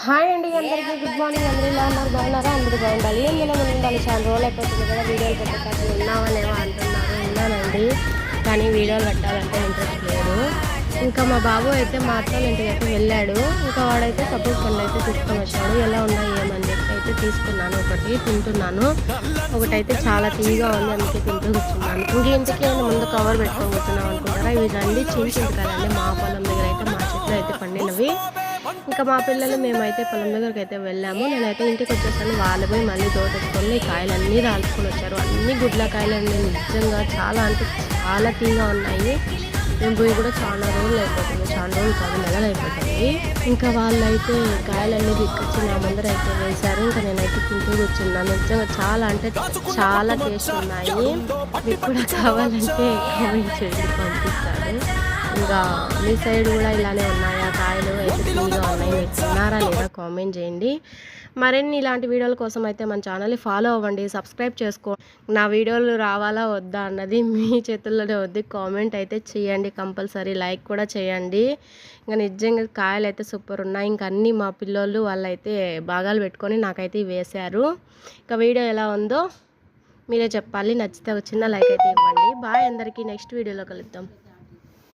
Hi అండి, అందరికీ good morning. అందరూ ఇలా ఉన్నారు, బాగున్నారా? అందరూ బాగుండాలి. ఎందులో ఉండాలి, చాలా రోజులు అయిపోతుంది కదా వీడియోలు పెట్టడానికి. ఉన్నామనేమో అంటున్నారు, ఉన్నానండి, కానీ వీడియోలు పెట్టాలంటే ఇంట్రెస్ట్ లేదు. ఇంకా మా బాబు అయితే మా అత్తల ఇంటికి అయితే వెళ్ళాడు. ఇంకా వాడైతే సపోజ్ పండ్లు అయితే తీసుకొని వచ్చాడు. ఎలా ఉన్నాయి ఏమని చెప్పి అయితే తీసుకున్నాను. ఒకటి తింటున్నాను, ఒకటైతే చాలా తీగా ఉంది, అందుకే తింటూ కూర్చున్నాను. ఇంక ఇంటికి ముందు కవర్ పెట్టుకొని కూర్చున్నాం అనుకుంటారా? ఇవి రండి చింతకాయలండి. మా పొలం దగ్గర అయితే మా చెట్లు అయితే పండినవి. ఇంకా మా పిల్లలు మేమైతే పొలం దగ్గరికి అయితే వెళ్ళాము. నేనైతే ఇంటికి వచ్చేసాను. వాళ్ళు పోయి మళ్ళీ తోటెత్తుకొని కాయలన్నీ రాల్చుకొని వచ్చారు. అన్ని గుడ్ల కాయలండి, నిజంగా చాలా అంటే చాలా తీగా ఉన్నాయి. మేము పోయి కూడా చాలా రోజులు అయిపోతుంది, చాలా రోజులు కాదు నెలలు అయిపోతుంది. ఇంకా వాళ్ళైతే కాయలన్నీ తీసుకొచ్చి నా ముందర అయితే వేశారు. ఇంకా నేనైతే తింటూ కూర్చున్నాను. నిజంగా చాలా అంటే చాలా టేస్ట్ ఉన్నాయి. మీకు కూడా కావాలంటే కామెంట్ చేసి పంపిస్తాను. ఇంకా మీ సైడ్ కూడా ఇలానే ఉన్నాయా కాయలు? అయితే తీగా ఉన్నాయి, మీరు తిన్నారా లేదా కామెంట్ చేయండి. మరిన్ని ఇలాంటి వీడియోల కోసం అయితే మన ఛానల్ని ఫాలో అవ్వండి, సబ్స్క్రైబ్ చేసుకో. నా వీడియోలు రావాలా వద్దా అన్నది మీ చేతుల్లోనే వద్ది. కామెంట్ అయితే చేయండి, కంపల్సరీ లైక్ కూడా చేయండి. ఇంకా నిజంగా కాయలు అయితే సూపర్ ఉన్నాయి. ఇంకా అన్నీ మా పిల్లోళ్ళు వాళ్ళైతే భాగాలు పెట్టుకొని నాకైతే వేశారు. ఇంకా వీడియో ఎలా ఉందో మీరే చెప్పాలి. నచ్చితే ఒక చిన్న లైక్ అయితే ఇవ్వండి. బాయ్ అందరికీ, నెక్స్ట్ వీడియోలో కలుద్దాం.